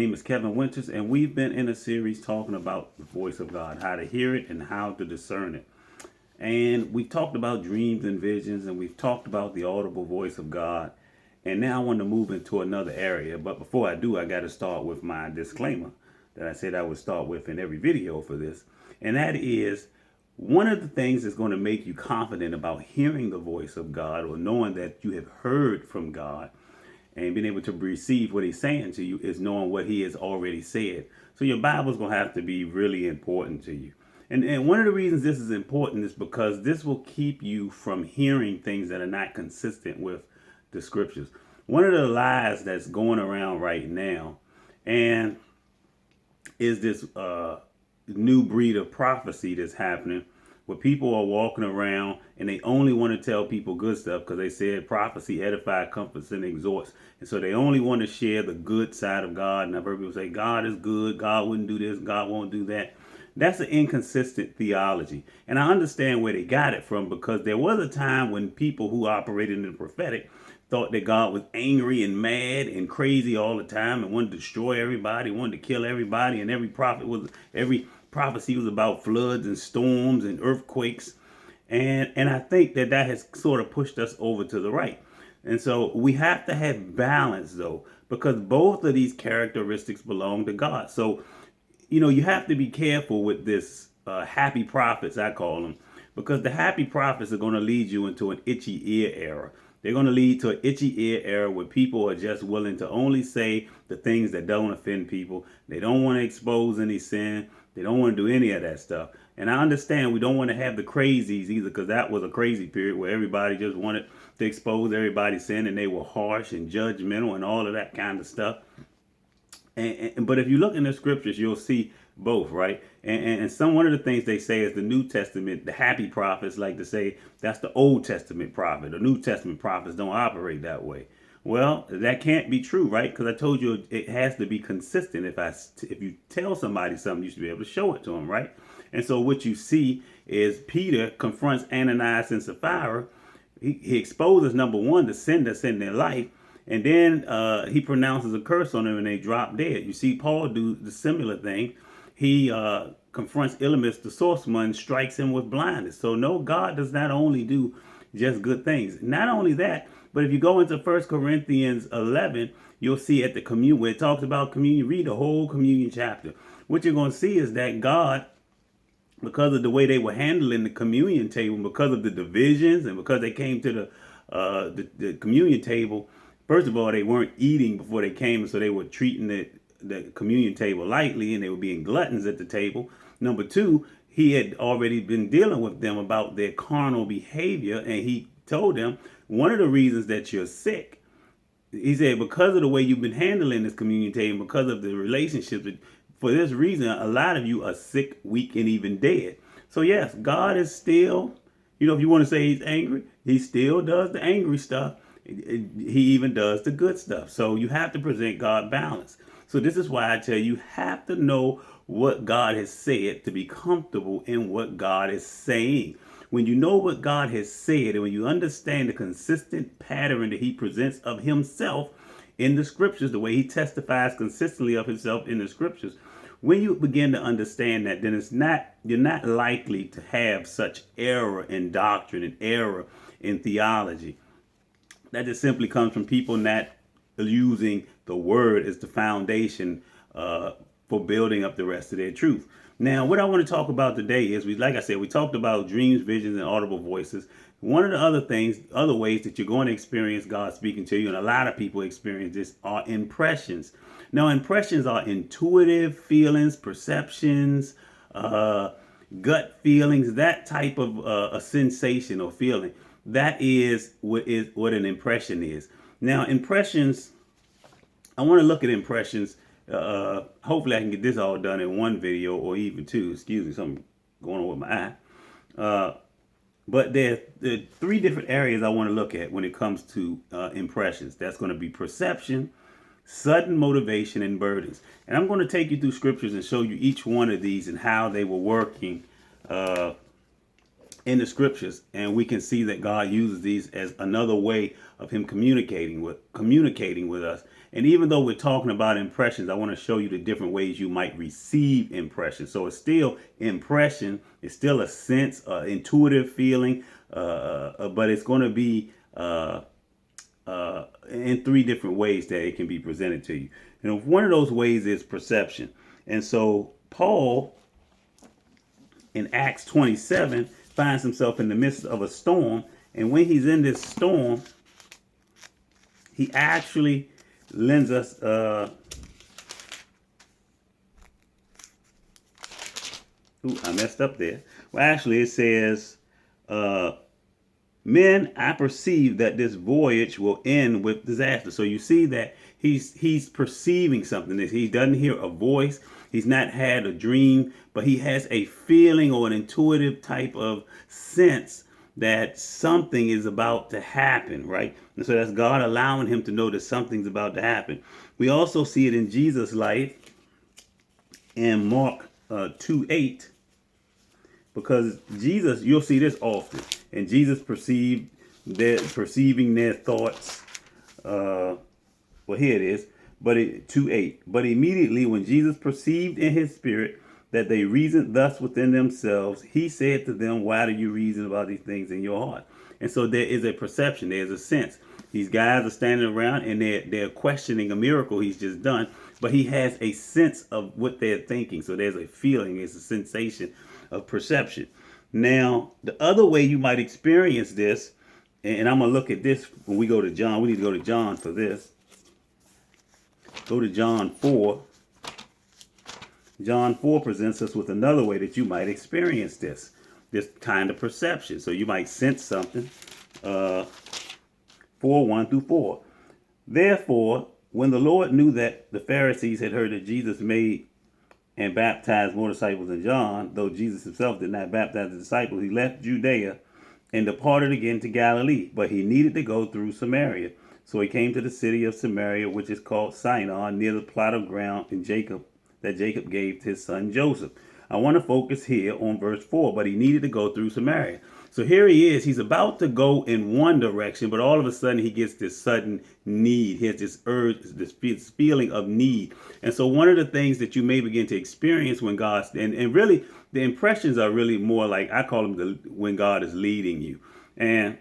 My name is Kevin Winters, and we've been in a series talking about the voice of God, how to hear it and how to discern it. And we've talked about dreams and visions, and we've talked about the audible voice of God. And now I want to move into another area. But before I do, I got to start with my disclaimer that I said I would start with in every video for this. And that is one of the things that's going to make you confident about hearing the voice of God or knowing that you have heard from God and being able to receive what he's saying to you is knowing what he has already said. So your Bible's going to have to be really important to you. And one of the reasons this is important is because this will keep you from hearing things that are not consistent with the scriptures. One of the lies that's going around right now and is this new breed of prophecy that's happening where people are walking around and they only want to tell people good stuff because they said prophecy edifies, comforts, and exhorts. And so they only want to share the good side of God. And I've heard people say, God is good, God wouldn't do this, God won't do that. That's an inconsistent theology. And I understand where they got it from because there was a time when people who operated in the prophetic thought that God was angry and mad and crazy all the time and wanted to destroy everybody, wanted to kill everybody, and every prophecy was about floods and storms and earthquakes. And I think that has sort of pushed us over to the right. And so we have to have balance though, because both of these characteristics belong to God. So, you have to be careful with this happy prophets, I call them, because the happy prophets are going to lead you into an itchy ear era. They're going to lead to an itchy ear era where people are just willing to only say the things that don't offend people. They don't want to expose any sin. They don't want to do any of that stuff. And I understand we don't want to have the crazies either, because that was a crazy period where everybody just wanted to expose everybody's sin and they were harsh and judgmental and all of that kind of stuff. But if you look in the scriptures, you'll see both, right? And one of the things they say is the New Testament, the happy prophets like to say that's the Old Testament prophet. The New Testament prophets don't operate that way. Well, that can't be true, right? Because I told you it has to be consistent. If you tell somebody something, you should be able to show it to them, right? And so what you see is Peter confronts Ananias and Sapphira. He exposes, number one, the sin that's in their life. And then he pronounces a curse on them and they drop dead. You see Paul do the similar thing. He confronts Elymas the sorcerer and strikes him with blindness. So no, God does not only do just good things. Not only that, but if you go into 1 Corinthians 11, you'll see at the communion, where it talks about communion, read the whole communion chapter. What you're going to see is that God, because of the way they were handling the communion table, because of the divisions and because they came to the communion table, first of all, they weren't eating before they came, so they were treating the communion table lightly, and they were being gluttons at the table. Number two, he had already been dealing with them about their carnal behavior, and he told them one of the reasons that you're sick, he said, because of the way you've been handling this communion table, because of the relationships, for this reason, a lot of you are sick, weak, and even dead. So yes, God is still, if you want to say he's angry, he still does the angry stuff. He even does the good stuff. So you have to present God balance. So this is why I tell you have to know what God has said to be comfortable in what God is saying. When you know what God has said and when you understand the consistent pattern that he presents of himself in the scriptures, the way he testifies consistently of himself in the scriptures, when you begin to understand that, then you're not likely to have such error in doctrine and error in theology. That just simply comes from people not using the word as the foundation for building up the rest of their truth. Now, what I want to talk about today is, like I said, we talked about dreams, visions, and audible voices. One of the other ways that you're going to experience God speaking to you, and a lot of people experience this, are impressions. Now, impressions are intuitive feelings, perceptions, gut feelings, that type of a sensation or feeling. That is what an impression is. Now, impressions, I want to look at impressions. Hopefully I can get this all done in one video or even two. Excuse me, something going on with my eye. But there are three different areas I want to look at when it comes to impressions. That's going to be perception, sudden motivation, and burdens. And I'm going to take you through scriptures and show you each one of these and how they were working in the scriptures, and we can see that God uses these as another way of him communicating with us. And even though we're talking about impressions, I want to show you the different ways you might receive impressions. So it's still impression. It's still a sense, intuitive feeling, but it's going to be in three different ways that it can be presented to you. And one of those ways is perception. And so Paul in Acts 27 finds himself in the midst of a storm. And when he's in this storm, he actually lends us I messed up there. Well, actually, it says, men, I perceive that this voyage will end with disaster. So you see that he's perceiving something. He doesn't hear a voice. He's not had a dream, but he has a feeling or an intuitive type of sense that something is about to happen, right? And so that's God allowing him to know that something's about to happen. We also see it in Jesus' life in Mark 2:8, because Jesus, you'll see this often, and Jesus perceiving their thoughts. Well, here it is, but 2:8. But immediately when Jesus perceived in his spirit that they reasoned thus within themselves, he said to them, why do you reason about these things in your heart? And so there is a perception, there's a sense. These guys are standing around and they're questioning a miracle he's just done, but he has a sense of what they're thinking. So there's a feeling, it's a sensation of perception. Now, the other way you might experience this, and I'm going to look at this when we go to John. We need to go to John for this. Go to John 4. John 4 presents us with another way that you might experience this kind of perception. So you might sense something. 4:1-4. Therefore, when the Lord knew that the Pharisees had heard that Jesus made and baptized more disciples than John, though Jesus himself did not baptize the disciples, he left Judea and departed again to Galilee. But he needed to go through Samaria. So he came to the city of Samaria, which is called Sinon, near the plot of ground that Jacob gave to his son Joseph. I want to focus here on verse 4, but he needed to go through Samaria. So here he is. He's about to go in one direction, but all of a sudden he gets this sudden need. He has this urge, this feeling of need. And so one of the things that you may begin to experience when God's, and really the impressions are really more like, I call them when God is leading you. And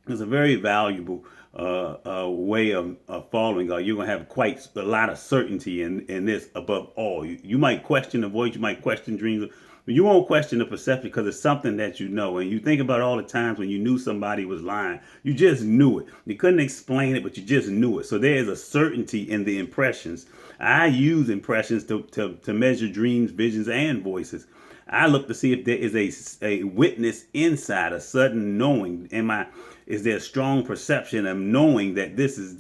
it's a very valuable way of following God. You're going to have quite a lot of certainty in this above all. You might question the voice, you might question dreams, but you won't question the perception because it's something that you know. And you think about all the times when you knew somebody was lying. You just knew it. You couldn't explain it, but you just knew it. So there is a certainty in the impressions. I use impressions to measure dreams, visions, and voices. I look to see if there is a witness inside, a sudden knowing. Is there a strong perception of knowing that this is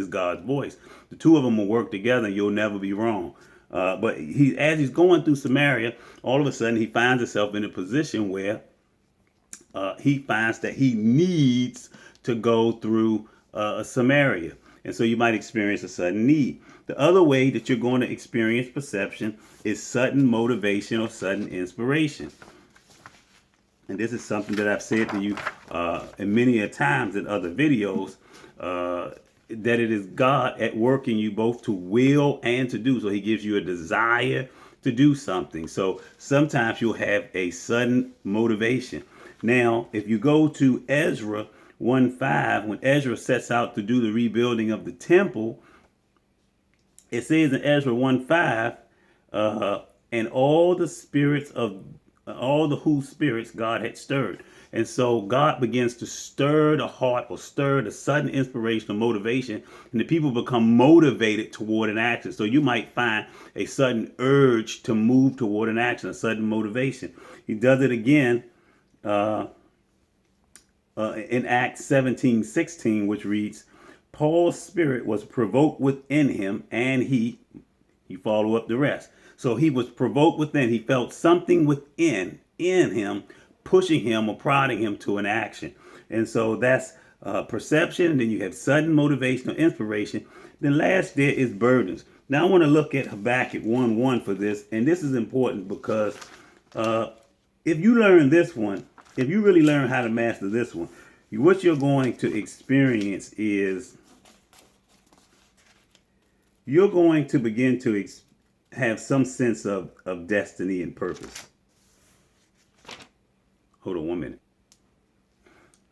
God's voice? The two of them will work together and you'll never be wrong. But as he's going through Samaria, all of a sudden he finds himself in a position where he finds that he needs to go through Samaria. And so you might experience a sudden need. The other way that you're going to experience perception is sudden motivation or sudden inspiration. And this is something that I've said to you in many a times in other videos, that it is God at work in you both to will and to do. So he gives you a desire to do something. So sometimes you'll have a sudden motivation. Now, if you go to Ezra 1:5, when Ezra sets out to do the rebuilding of the temple, it says in Ezra 1:5, and all the whose spirits God had stirred. And so God begins to stir the heart or stir the sudden inspiration or motivation, and the people become motivated toward an action. So you might find a sudden urge to move toward an action, a sudden motivation. He does it again in Acts 17:16, which reads, Paul's spirit was provoked within him, and you follow up the rest. So he was provoked within. He felt something in him, pushing him or prodding him to an action. And so that's perception. And then you have sudden motivation or inspiration. Then last there is burdens. Now I want to look at Habakkuk 1:1 for this. And this is important because if you learn this one, if you really learn how to master this one, what you're going to experience is you're going to begin to have some sense of destiny and purpose. Hold on 1 minute.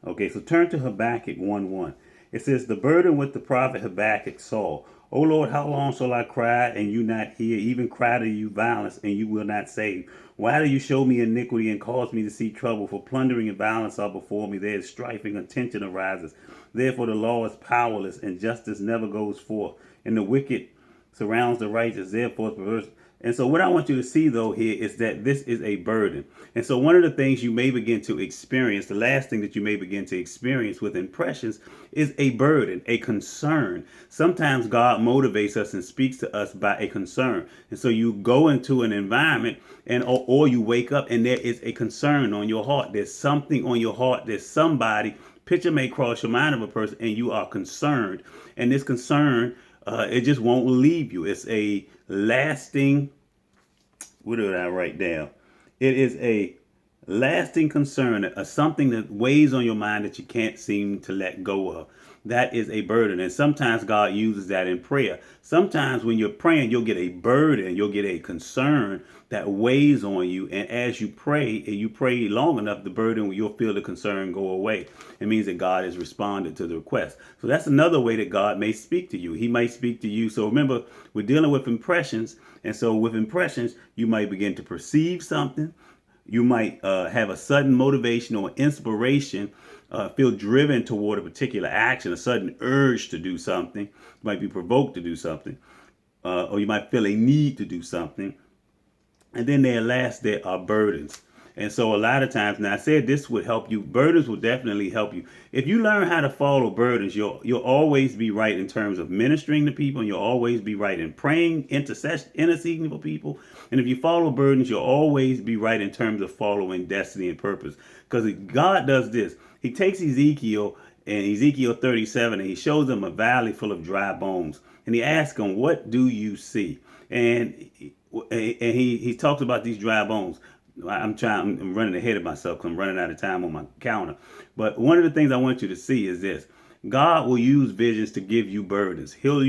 Okay, so turn to Habakkuk 1:1. It says, the burden with the prophet Habakkuk saw. O Lord, how long shall I cry and you not hear? Even cry to you violence and you will not save. Why do you show me iniquity and cause me to see trouble? For plundering and violence are before me. There is strife and contention arises. Therefore the law is powerless and justice never goes forth. And the wicked surrounds the righteous. Therefore it's perverse. And so what I want you to see though here is that this is a burden. And so one of the things you may begin to experience, the last thing that you may begin to experience with impressions is a burden, a concern. Sometimes God motivates us and speaks to us by a concern. And so you go into an environment and or you wake up and there is a concern on your heart. There's something on your heart. There's somebody. Picture may cross your mind of a person and you are concerned. And this concern, it just won't leave you. It's a lasting, what did I write down? It is a lasting concern, something that weighs on your mind that you can't seem to let go of. That is a burden. And sometimes God uses that in prayer. Sometimes when you're praying, you'll get a burden, you'll get a concern that weighs on you. And as you pray, and you pray long enough, the burden, you'll feel the concern go away. It means that God has responded to the request. So that's another way that God may speak to you. He might speak to you. So remember, we're dealing with impressions. And so with impressions, you might begin to perceive something. You might have a sudden motivation or inspiration, feel driven toward a particular action, a sudden urge to do something. You might be provoked to do something, or you might feel a need to do something. And then there are burdens. And so a lot of times, now I said this would help you. Burdens will definitely help you. If you learn how to follow burdens, you'll always be right in terms of ministering to people. And you'll always be right in praying, interceding for people. And if you follow burdens, you'll always be right in terms of following destiny and purpose. Because God does this. He takes Ezekiel in Ezekiel 37 and he shows them a valley full of dry bones. And he asks them, what do you see? And he talks about these dry bones. I'm running ahead of myself because I'm running out of time on my counter. But one of the things I want you to see is this. God will use visions to give you burdens. He'll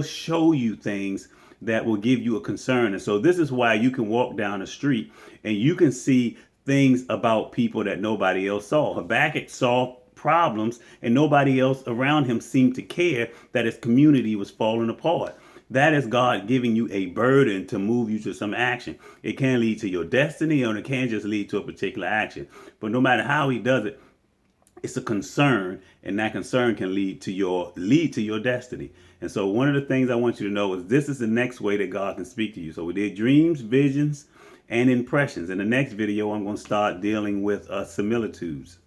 show you things that will give you a concern. And so this is why you can walk down the street and you can see things about people that nobody else saw. Habakkuk saw problems and nobody else around him seemed to care that his community was falling apart. That is God giving you a burden to move you to some action. It can lead to your destiny or it can just lead to a particular action. But no matter how he does it, it's a concern, and that concern can lead to your destiny. And so one of the things I want you to know is this is the next way that God can speak to you. So we did dreams, visions, and impressions. In the next video, I'm going to start dealing with similitudes.